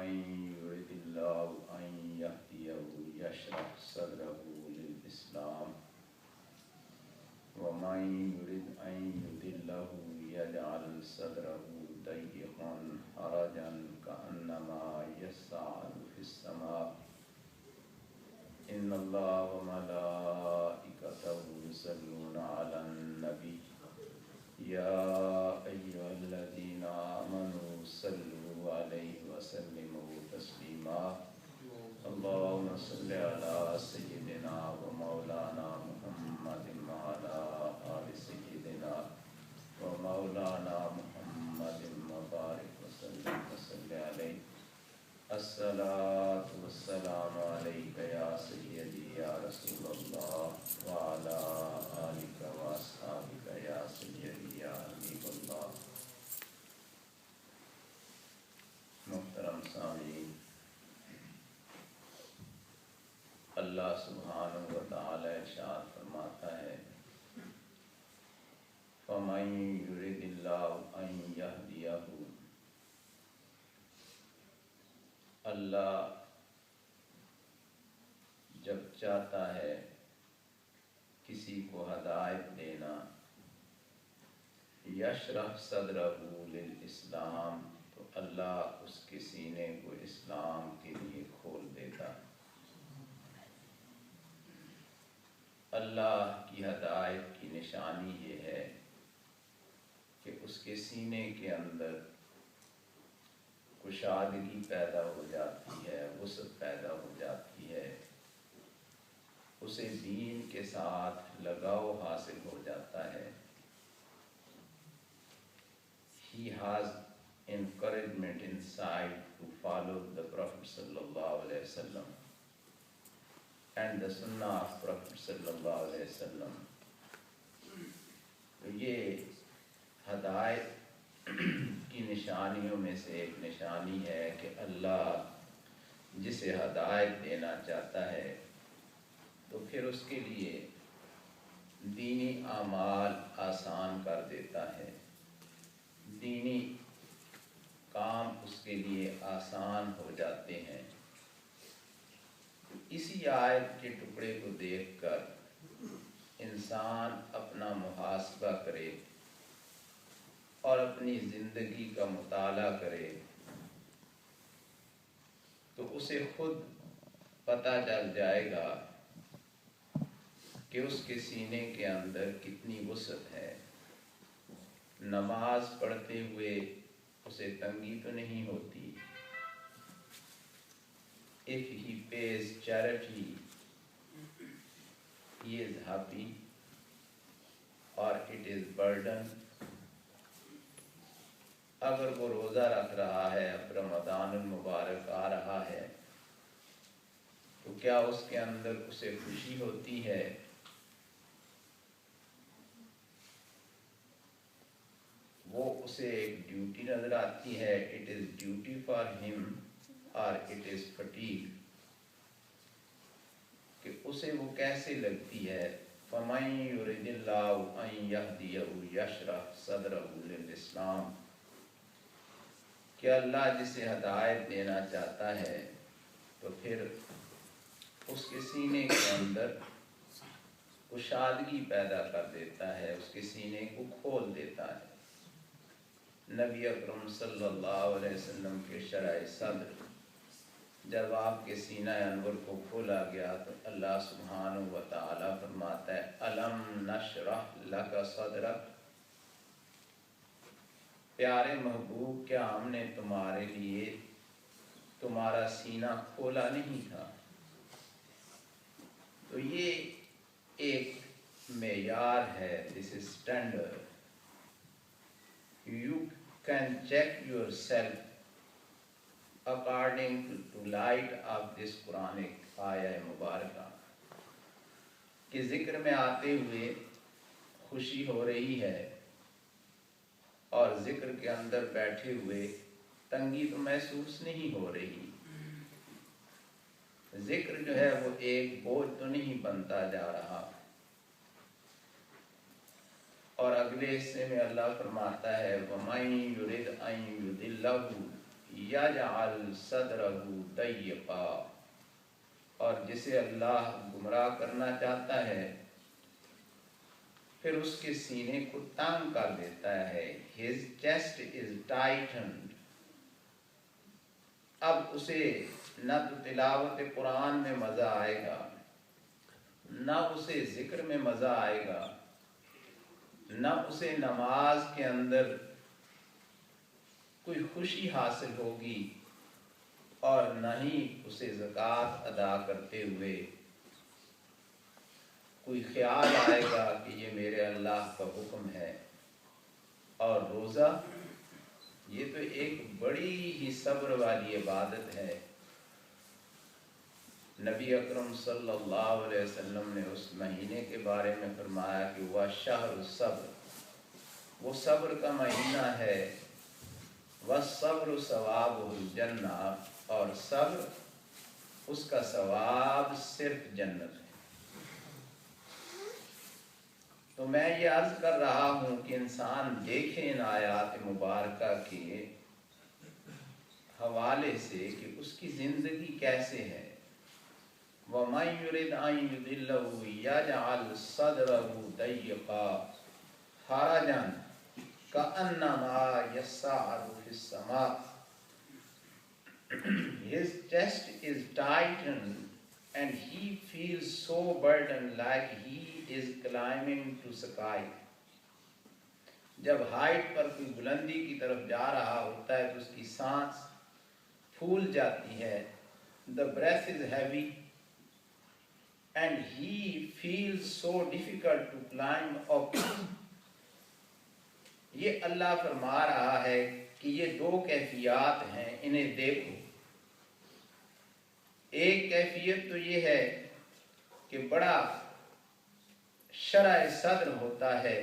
فمن يرد الله أن يهديه يشرح صدره للإسلام ومن يرد أن يضله يجعل صدره ضيقا حرجا كأنما يصعد في السماء إن الله وملائكته يصلون على النبي يا أيها الذين آمنوا صلوا عليه وسلموا تسليما اللهم صل على سيدنا ومولانا محمد وعلى آل سيدنا ومولانا محمد وبارك وسلم عليه الصلاة والسلام عليك يا سيدي يا رسول الله وعلى آلك وأصحابك يا سيدي يا حبيب الله. محترم سامعین، اللہ سبحانہ و تعالی ارشاد فرماتا ہے فَمَن يُرِدِ اللَّهُ أَن يَهْدِيَهُ، اللہ جب چاہتا ہے کسی کو ہدایت دینا، یشرح صدرہ للاسلام، تو اللہ اس کے سینے کو اسلام کے لیے کھول دیتا ہے۔ اللہ کی ہدایت کی نشانی یہ ہے کہ اس کے سینے کے اندر کشادگی پیدا ہو جاتی ہے، وسعت پیدا ہو جاتی ہے، اسے دین کے ساتھ لگاؤ حاصل ہو جاتا ہے۔ He has encouragement inside to follow the Prophet sallallahu alaihi wasallam and the Sunnah of Prophet sallallahu alaihi wasallam۔ تو یہ ہدایت کی نشانیوں میں سے ایک نشانی ہے کہ اللہ جسے ہدایت دینا چاہتا ہے تو پھر اس کے لیے دینی اعمال آسان کر دیتا ہے، دینی کام اس کے لیے آسان ہو جاتے ہیں۔ اسی آیت کے ٹکڑے کو دیکھ کر انسان اپنا محاسبہ کرے اور اپنی زندگی کا مطالعہ کرے تو اسے خود پتہ چل جائے گا کہ اس کے سینے کے اندر کتنی وسعت ہے۔ نماز پڑھتے ہوئے اسے تنگی تو نہیں ہوتی۔ If he pays charity, he is happy or it is burden۔ اگر وہ روزہ رکھ رہا ہے، اب رمضان المبارک آ رہا ہے، تو کیا اس کے اندر اسے خوشی ہوتی ہے؟ وہ اسے ایک ڈیوٹی نظر آتی ہے، it is duty for him or it is fatigue، کہ اسے وہ کیسے لگتی ہے۔ فَمَن يُرِدِ اللَّهُ أَن يَهْدِيَهُ يَشْرَحْ صَدْرَهُ لِلْإِسْلَامِ، کہ اللہ جسے ہدایت دینا چاہتا ہے تو پھر اس کے سینے کے اندر کشادگی پیدا کر دیتا ہے، اس کے سینے کو کھول دیتا ہے۔ نبی اکرم صلی اللہ علیہ وسلم کے شرح صدر جب آپ کے سینہ انور کو کھولا گیا تو اللہ سبحانہ و تعالی فرماتا ہے الم نشرح لک صدرک، پیارے محبوب کیا ہم نے تمہارے لیے تمہارا سینہ کھولا نہیں تھا؟ تو یہ ایک معیار ہے، this is standard۔ You can check yourself according to light of this Quranic آیہ مبارکہ کہ ذکر میں آتے ہوئے خوشی ہو رہی ہے اور ذکر کے اندر بیٹھے ہوئے تنگی تو محسوس نہیں ہو رہی۔ ذکر جو ہے وہ ایک بوجھ تو نہیں بنتا جا رہا۔ اور اگلے حصے میں اللہ فرماتا ہے وَمَن يُرِدْ أَن يُضِلَّهُ یجعل صدرہ ضیقا، اور جسے اللہ گمراہ کرنا چاہتا ہے پھر اس کے سینے کو تنگ کر دیتا ہے. His chest is tightened. اب اسے نہ تو تلاوت قرآن میں مزہ آئے گا، نہ اسے ذکر میں مزہ آئے گا، نہ اسے نماز کے اندر کوئی خوشی حاصل ہوگی، اور نہ ہی اسے زکوٰۃ ادا کرتے ہوئے کوئی خیال آئے گا کہ یہ میرے اللہ کا حکم ہے. اور روزہ یہ تو ایک بڑی ہی صبر والی عبادت ہے. نبی اکرم صلی اللہ علیہ وسلم نے اس مہینے کے بارے میں فرمایا کہ وہ شہر الصبر، وہ صبر کا مہینہ ہے. والصبر ثوابہ الجنہ، اور صبر اس کا ثواب صرف جنت ہے. تو میں یہ عرض کر رہا ہوں کہ انسان دیکھے ان آیات مبارکہ کے حوالے سے کہ اس کی زندگی کیسے ہے. وَمَن يُرِدْ أَن يُضِلَّهُ يَجْعَلْ صَدْرَهُ ضَيِّقًا حَرَجًا كَأَنَّمَا يَصَّعَّدُ فِي السَّمَاءِ. His chest is tightened and he feels so burdened like he is climbing to sky. جب ہائٹ پر کوئی بلندی کی طرف جا رہا ہوتا ہے تو اس کی سانس پھول جاتی ہے. The breath is heavy and he feels so difficult to climb up. یہ اللہ فرما رہا ہے کہ یہ دو کیفیات ہیں، انہیں دیکھو. ایک کیفیت تو یہ ہے کہ بڑا شرح صدر ہوتا ہے،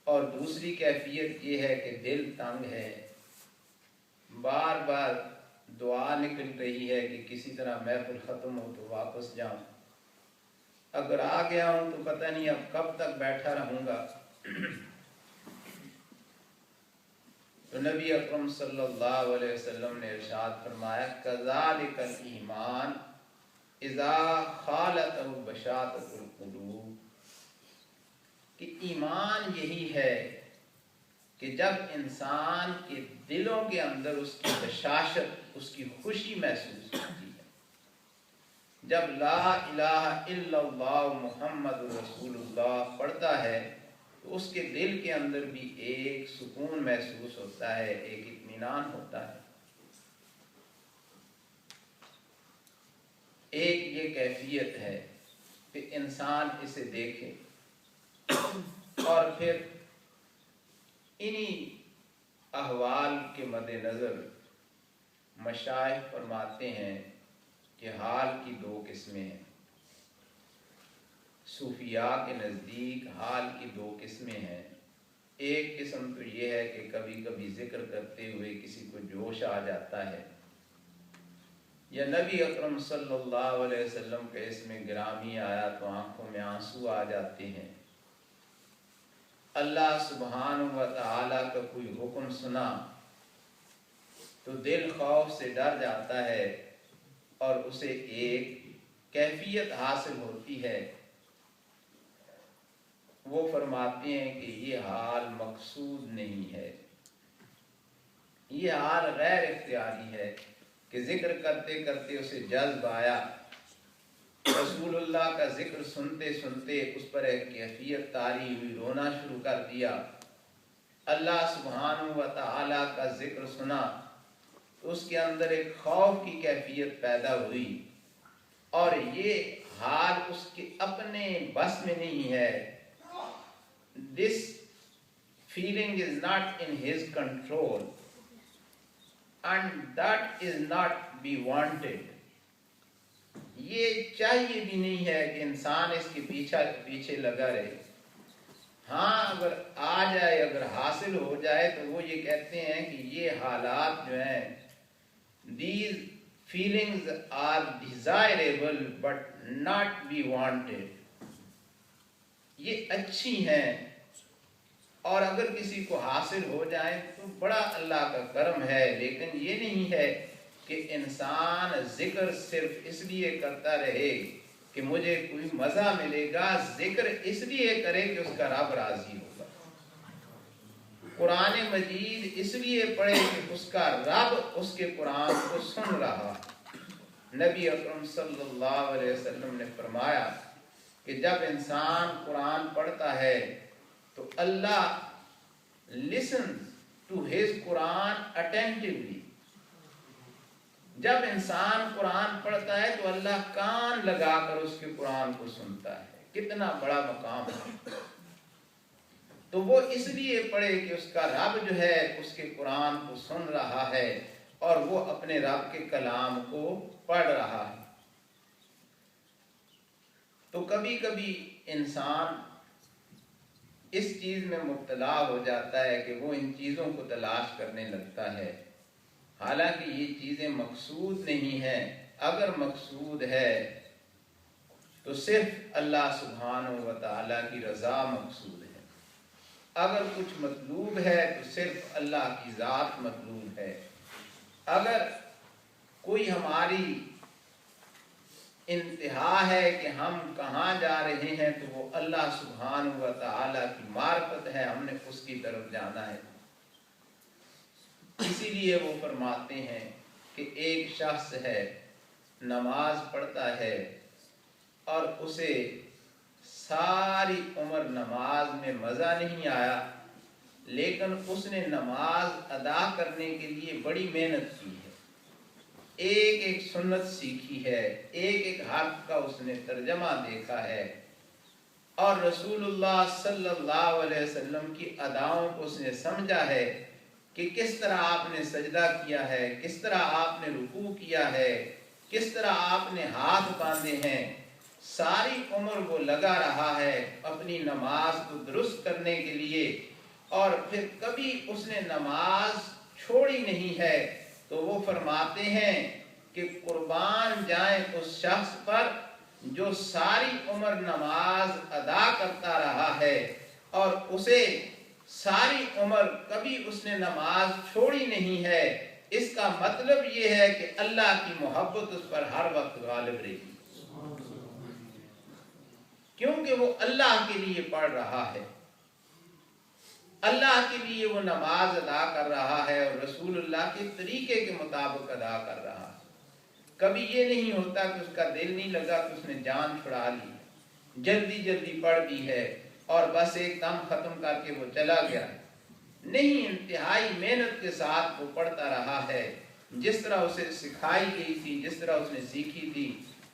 اور دوسری کیفیت یہ ہے کہ دل تنگ ہے، بار بار دعا نکل رہی ہے کہ کسی طرح محفل ختم ہو تو واپس جاؤں، اگر آ گیا ہوں تو پتہ نہیں اب کب تک بیٹھا رہوں گا. تو نبی اکرم صلی اللہ علیہ وسلم نے ارشاد فرمایا کذالک الایمان اذا خالطہ بشاشۃ القلوب، کہ ایمان یہی ہے کہ جب انسان کے دلوں کے اندر اس کی بشاشت، اس کی خوشی محسوس ہوتی ہے. جب لا الہ الا اللہ محمد رسول اللہ پڑھتا ہے تو اس کے دل کے اندر بھی ایک سکون محسوس ہوتا ہے، ایک اطمینان ہوتا ہے. ایک یہ کیفیت ہے کہ انسان اسے دیکھے، اور پھر انہی احوال کے مد نظر مشائخ فرماتے ہیں کہ حال کی دو قسمیں ہیں. صوفیاء کے نزدیک حال کی دو قسمیں ہیں. ایک قسم تو یہ ہے کہ کبھی کبھی ذکر کرتے ہوئے کسی کو جوش آ جاتا ہے، یا نبی اکرم صلی اللہ علیہ وسلم کے اسم گرامی آیا تو آنکھوں میں آنسو آ جاتے ہیں. اللہ سبحانہ و تعالیٰ کا کوئی حکم سنا تو دل خوف سے ڈر جاتا ہے، اور اسے ایک کیفیت حاصل ہوتی ہے. وہ فرماتے ہیں کہ یہ حال مقصود نہیں ہے، یہ حال غیر اختیاری ہے کہ ذکر کرتے کرتے اسے جذب آیا، رسول اللہ کا ذکر سنتے سنتے اس پر ایک کیفیت طاری ہوئی، رونا شروع کر دیا. اللہ سبحانہ و تعالیٰ کا ذکر سنا تو اس کے اندر ایک خوف کی کیفیت پیدا ہوئی، اور یہ حال اس کے اپنے بس میں نہیں ہے. This feeling is not in his control and that is not be wanted. یہ چاہیے بھی نہیں ہے کہ انسان اس کے پیچھے لگا رہے. ہاں اگر آ جائے، اگر حاصل ہو جائے تو وہ یہ کہتے ہیں کہ یہ حالات جو ہیں these feelings are desirable but not be wanted. یہ اچھی ہیں اور اگر کسی کو حاصل ہو جائے تو بڑا اللہ کا کرم ہے، لیکن یہ نہیں ہے کہ انسان ذکر صرف اس لیے کرتا رہے کہ مجھے کوئی مزہ ملے گا، ذکر اس لیے کرے کہ اس کا رب راضی ہوگا، قرآن مجید اس لیے پڑھے کہ اس کا رب اس کے قرآن کو سن رہا۔ نبی اکرم صلی اللہ علیہ وسلم نے فرمایا کہ جب انسان قرآن پڑھتا ہے تو اللہ listens to his Quran attentively۔ جب انسان قرآن پڑھتا ہے تو اللہ کان لگا کر اس کے قرآن کو سنتا ہے، کتنا بڑا مقام ہے۔ تو وہ اس لیے پڑھے کہ اس کا رب جو ہے اس کے قرآن کو سن رہا ہے اور وہ اپنے رب کے کلام کو پڑھ رہا ہے۔ تو کبھی کبھی انسان اس چیز میں مبتلا ہو جاتا ہے کہ وہ ان چیزوں کو تلاش کرنے لگتا ہے، حالانکہ یہ چیزیں مقصود نہیں ہیں۔ اگر مقصود ہے تو صرف اللہ سبحانہ و تعالیٰ کی رضا مقصود ہے، اگر کچھ مطلوب ہے تو صرف اللہ کی ذات مطلوب ہے۔ اگر کوئی ہماری انتہا ہے کہ ہم کہاں جا رہے ہیں تو وہ اللہ سبحانہ و تعالیٰ کی معرفت ہے، ہم نے اس کی طرف جانا ہے۔ اسی لیے وہ فرماتے ہیں کہ ایک شخص ہے، نماز پڑھتا ہے اور اسے ساری عمر نماز میں مزہ نہیں آیا، لیکن اس نے نماز ادا کرنے کے لیے بڑی محنت کی ہے، ایک ایک سنت سیکھی ہے، ایک ایک حرف کا اس نے ترجمہ دیکھا ہے، اور رسول اللہ صلی اللہ علیہ وسلم کی اداؤں کو اس نے سمجھا ہے کہ کس طرح آپ نے سجدہ کیا ہے، کس طرح آپ نے رکوع کیا ہے، کس طرح آپ نے ہاتھ باندھے ہیں۔ ساری عمر وہ لگا رہا ہے اپنی نماز کو درست کرنے کے لیے، اور پھر کبھی اس نے نماز چھوڑی نہیں ہے۔ تو وہ فرماتے ہیں کہ قربان جائیں اس شخص پر جو ساری عمر نماز ادا کرتا رہا ہے اور اسے ساری عمر کبھی اس نے نماز چھوڑی نہیں ہے۔ اس کا مطلب یہ ہے کہ اللہ کی محبت اس پر ہر وقت غالب رہی، کیونکہ وہ اللہ کے لیے پڑھ رہا ہے، اللہ کے لیے وہ نماز ادا کر رہا ہے اور رسول اللہ کے طریقے کے مطابق ادا کر رہا ہے۔ کبھی یہ نہیں ہوتا کہ اس کا دل نہیں لگا کہ اس نے جان چھڑا لی، جلدی جلدی پڑھ دی ہے اور بس ایک دم ختم کر کے وہ چلا گیا، نہیں، انتہائی محنت کے ساتھ وہ پڑھتا رہا ہے، جس طرح اسے سکھائی گئی تھی، جس طرح اس نے سیکھی تھی،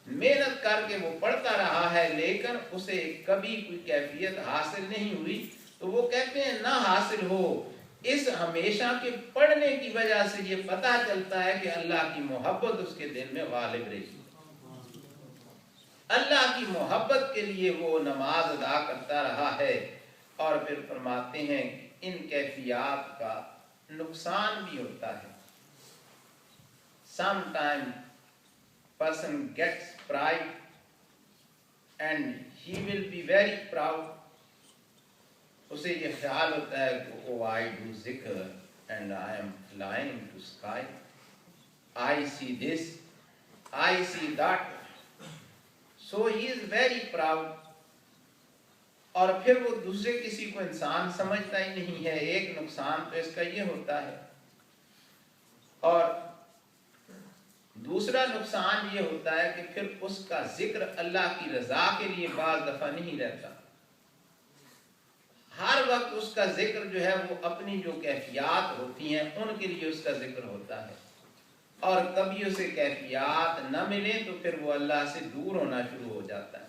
محنت کر کے وہ پڑھتا رہا ہے، لیکن اسے کبھی کوئی کیفیت حاصل نہیں ہوئی۔ تو وہ کہتے ہیں نہ حاصل ہو، اس ہمیشہ کے پڑھنے کی وجہ سے یہ پتہ چلتا ہے کہ اللہ کی محبت اس کے دل میں غالب رہی، اللہ کی محبت کے لیے وہ نماز ادا کرتا رہا ہے۔ اور پھر فرماتے ہیں کہ ان کیفیات کا نقصان بھی ہوتا ہے۔ Sometimes person gets pride and he will be very proud۔ اسے یہ خیال ہوتا ہے کہ oh I do zikr and I am flying to sky, I see this, I see that, so he is very proud۔ اور پھر وہ دوسرے کسی کو انسان سمجھتا ہی نہیں ہے۔ ایک نقصان تو اس کا یہ ہوتا ہے، اور دوسرا نقصان یہ ہوتا ہے کہ پھر اس کا ذکر اللہ کی رضا کے لیے بعض دفعہ نہیں رہتا۔ ہر وقت اس کا ذکر جو ہے وہ اپنی جو کیفیات ہوتی ہیں ان کے لیے اس کا ذکر ہوتا ہے، اور کبھی اسے کیفیات نہ ملے تو پھر وہ اللہ سے دور ہونا شروع ہو جاتا ہے،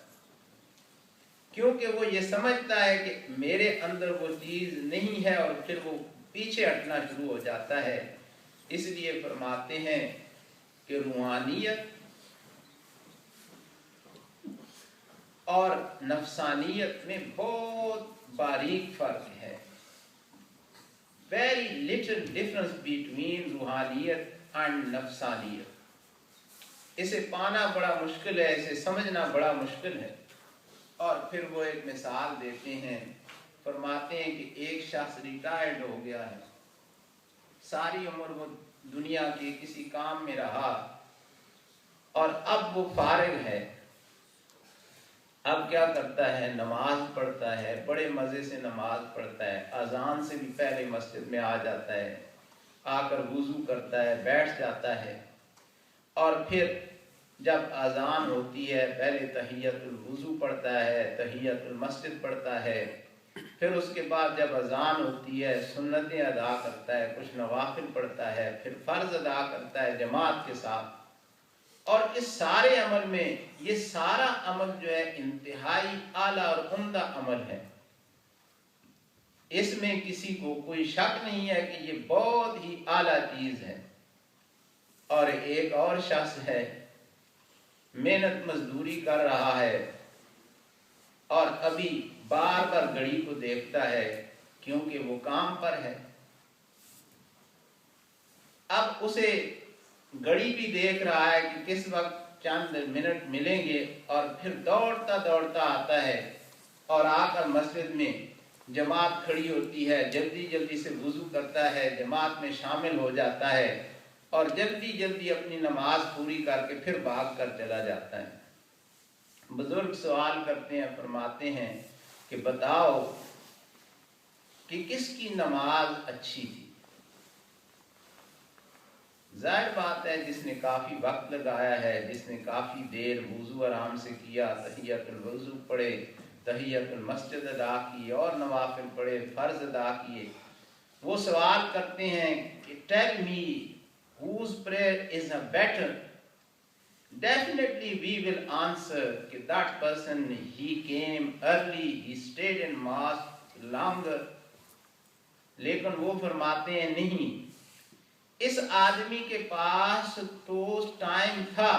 کیونکہ وہ یہ سمجھتا ہے کہ میرے اندر وہ چیز نہیں ہے، اور پھر وہ پیچھے ہٹنا شروع ہو جاتا ہے۔ اس لیے فرماتے ہیں کہ روحانیت اور نفسانیت میں بہت باریک فرق ہے۔ Very little difference between روحانیت and نفسانیت۔ اسے پانا بڑا مشکل ہے، اسے سمجھنا بڑا مشکل ہے۔ اور پھر وہ ایک مثال دیتے ہیں، فرماتے ہیں کہ ایک شخص ریٹائرڈ ہو گیا ہے، ساری عمر وہ دنیا کے کسی کام میں رہا اور اب وہ فارغ ہے، اب کیا کرتا ہے؟ نماز پڑھتا ہے، بڑے مزے سے نماز پڑھتا ہے، اذان سے بھی پہلے مسجد میں آ جاتا ہے، آ کر وضو کرتا ہے، بیٹھ جاتا ہے، اور پھر جب اذان ہوتی ہے پہلے تحیت الوضو پڑھتا ہے، تحیت المسجد پڑھتا ہے، پھر اس کے بعد جب اذان ہوتی ہے سنتیں ادا کرتا ہے، کچھ نوافل پڑھتا ہے، پھر فرض ادا کرتا ہے جماعت کے ساتھ. اور اس سارے عمل میں یہ سارا عمل جو ہے انتہائی اعلیٰ اور عمدہ عمل ہے، اس میں کسی کو کوئی شک نہیں ہے کہ یہ بہت ہی اعلیٰ چیز ہے. اور ایک اور شخص ہے محنت مزدوری کر رہا ہے اور ابھی بار بار گھڑی کو دیکھتا ہے کیونکہ وہ کام پر ہے، اب اسے گھڑی بھی دیکھ رہا ہے کہ کس وقت چند منٹ ملیں گے، اور پھر دوڑتا دوڑتا آتا ہے اور آ کر مسجد میں جماعت کھڑی ہوتی ہے، جلدی جلدی سے وضو کرتا ہے، جماعت میں شامل ہو جاتا ہے اور جلدی جلدی اپنی نماز پوری کر کے پھر بھاگ کر چلا جاتا ہے. بزرگ سوال کرتے ہیں، فرماتے ہیں کہ بتاؤ کہ کس کی نماز اچھی تھی؟ ظاہر بات ہے جس نے کافی وقت لگایا ہے، جس نے کافی دیر وضو آرام سے کیا، تحیت الوضو پڑھے، تحیت المسجد ادا کی اور نوافل پڑھے، فرض ادا کیے، وہ سوال کرتے ہیں کہ tell me whose prayer is a better. Definitely we will answer کہ that person he came early, he stayed in mosque longer. لیکن وہ فرماتے ہیں نہیں، اس آدمی کے پاس تو ٹائم تھا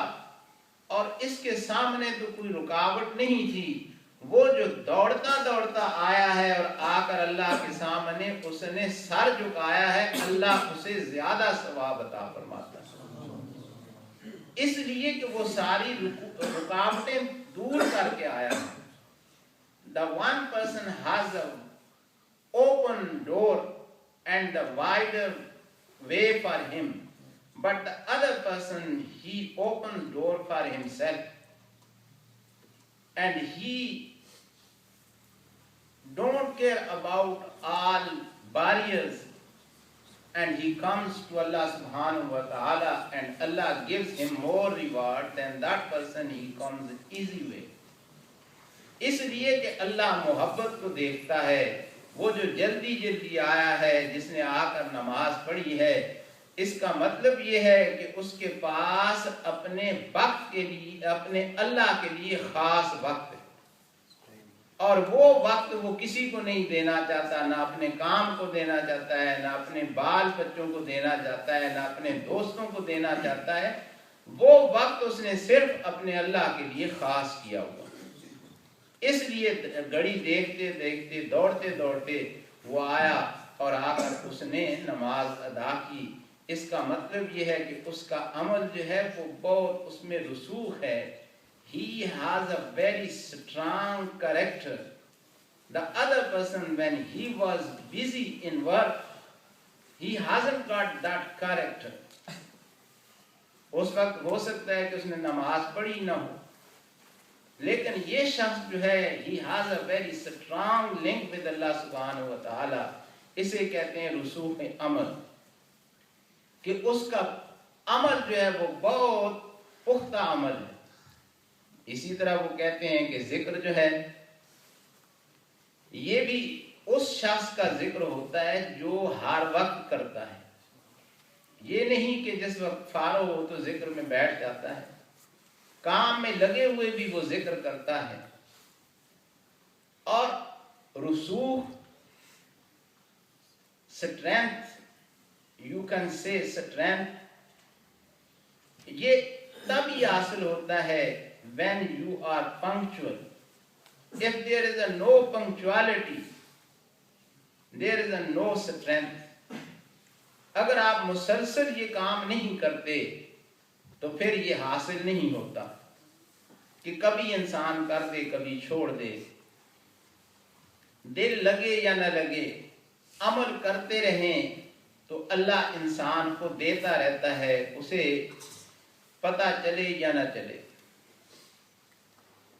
اور اس کے سامنے تو کوئی رکاوٹ نہیں تھی، وہ جو دوڑتا دوڑتا آیا ہے اور آ کر اللہ کے سامنے اس نے سر جھکایا ہے، اللہ اسے زیادہ ثواب عطا فرماتا ہے، اس لیے کہ وہ ساری رکاوٹیں دور کر کے آیا ہے. The one person has an open door and the wider way for him, but the other person he opens door for himself and he don't care about all barriers and he comes to Allah subhanahu wa ta'ala and Allah gives him more reward than that person he comes easy way. اس لیے کہ اللہ محبت کو دیکھتا ہے، وہ جو جلدی جلدی آیا ہے، جس نے آ کر نماز پڑھی ہے، اس کا مطلب یہ ہے کہ اس کے پاس اپنے وقت کے لیے، اپنے اللہ کے لیے خاص وقت ہے، اور وہ وقت وہ کسی کو نہیں دینا چاہتا، نہ اپنے کام کو دینا چاہتا ہے، نہ اپنے بال بچوں کو دینا چاہتا ہے، نہ اپنے دوستوں کو دینا چاہتا ہے، وہ وقت اس نے صرف اپنے اللہ کے لیے خاص کیا ہوا. اس لیے گھڑی دیکھتے دیکھتے دوڑتے دوڑتے وہ آیا اور آ کر اس نے نماز ادا کی. اس کا مطلب یہ ہے کہ اس کا عمل جو ہے وہ بہت اس میں رسوخ ہے. He has a very strong character. The other person when he was busy in work, he hasn't got that character. اس وقت ہو سکتا ہے کہ اس نے نماز پڑھی نہ ہو، لیکن یہ شخص جو ہے he has a very strong link with Allah subhanahu wa ta'ala. اسے کہتے ہیں رسوخ عمل، کہ اس کا عمل جو ہے وہ بہت پختہ عمل ہے. اسی طرح وہ کہتے ہیں کہ ذکر جو ہے یہ بھی اس شخص کا ذکر ہوتا ہے جو ہر وقت کرتا ہے، یہ نہیں کہ جس وقت فارغ ہو تو ذکر میں بیٹھ جاتا ہے، کام میں لگے ہوئے بھی وہ ذکر کرتا ہے. اور رسوخ، strength, you can say strength، یہ تب ہی حاصل ہوتا ہے when you are punctual. If there is a no punctuality, there is a no strength. اگر آپ مسلسل یہ کام نہیں کرتے تو پھر یہ حاصل نہیں ہوتا کہ کبھی انسان کر دے کبھی چھوڑ دے. دل لگے یا نہ لگے، عمل کرتے رہیں تو اللہ انسان کو دیتا رہتا ہے، اسے پتہ چلے یا نہ چلے۔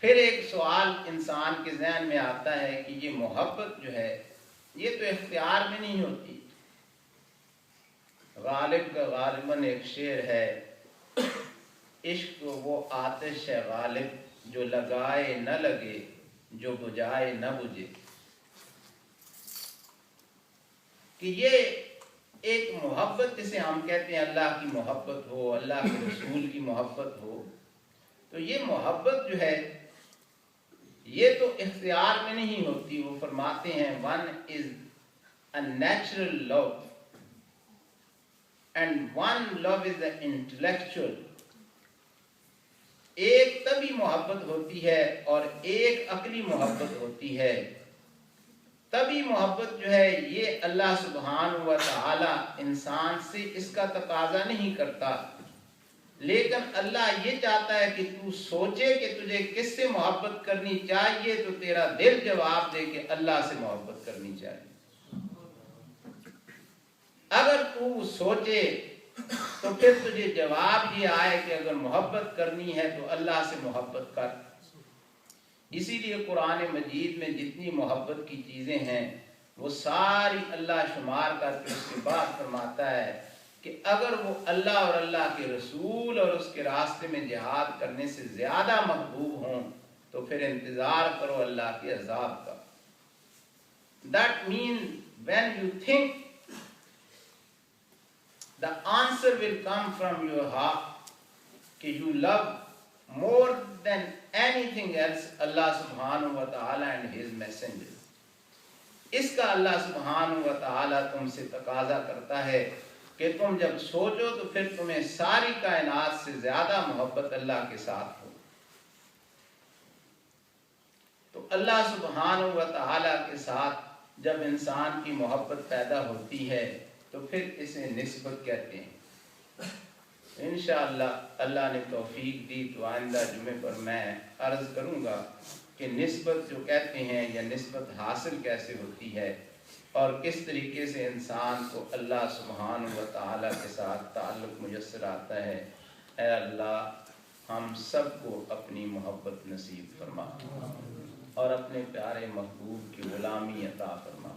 پھر ایک سوال انسان کے ذہن میں آتا ہے کہ یہ محبت جو ہے یہ تو اختیار میں نہیں ہوتی۔ غالب کا غالباً ایک شعر ہے، عشق وہ آتش ہے غالب جو لگائے نہ لگے، جو بجھائے نہ بجھے، کہ یہ ایک محبت جسے ہم کہتے ہیں اللہ کی محبت ہو، اللہ کے رسول کی محبت ہو، تو یہ محبت جو ہے یہ تو اختیار میں نہیں ہوتی۔ وہ فرماتے ہیں one is a natural love and one love is an intellectual۔ ایک طبی محبت ہوتی ہے اور ایک عقلی محبت ہوتی ہے۔ طبی محبت جو ہے یہ اللہ سبحانہ و تعالی انسان سے اس کا تقاضا نہیں کرتا، لیکن اللہ یہ چاہتا ہے کہ تو سوچے کہ تجھے کس سے محبت کرنی چاہیے، تو تیرا دل جواب دے کہ اللہ سے محبت کرنی چاہیے۔ اگر تو سوچے تو پھر تجھے جواب یہ آئے کہ اگر محبت کرنی ہے تو اللہ سے محبت کر۔ اسی لیے قرآن مجید میں جتنی محبت کی چیزیں ہیں وہ ساری اللہ شمار کر کے اس کے بعد فرماتا ہے کہ اگر وہ اللہ اور اللہ کے رسول اور اس کے راستے میں جہاد کرنے سے زیادہ محبوب ہوں تو پھر انتظار کرو اللہ کے عذاب کا۔ That means when you think the answer will come from your heart کہ you love more than anything else اللہ سبحانہ و تعالی and his messenger۔ اس کا اللہ سبحانہ و تعالی تم سے تقاضا کرتا ہے کہ تم جب سوچو تو پھر تمہیں ساری کائنات سے زیادہ محبت اللہ کے ساتھ ہو۔ تو اللہ سبحانہ و تعالی کے ساتھ جب انسان کی محبت پیدا ہوتی ہے تو پھر اسے نسبت کہتے ہیں۔ انشاءاللہ اللہ نے توفیق دی تو آئندہ جمعے پر میں عرض کروں گا کہ نسبت جو کہتے ہیں یا نسبت حاصل کیسے ہوتی ہے اور کس طریقے سے انسان کو اللہ سبحانہ و تعالیٰ کے ساتھ تعلق میسر آتا ہے۔ اے اللہ ہم سب کو اپنی محبت نصیب فرما اور اپنے پیارے محبوب کی غلامی عطا فرما۔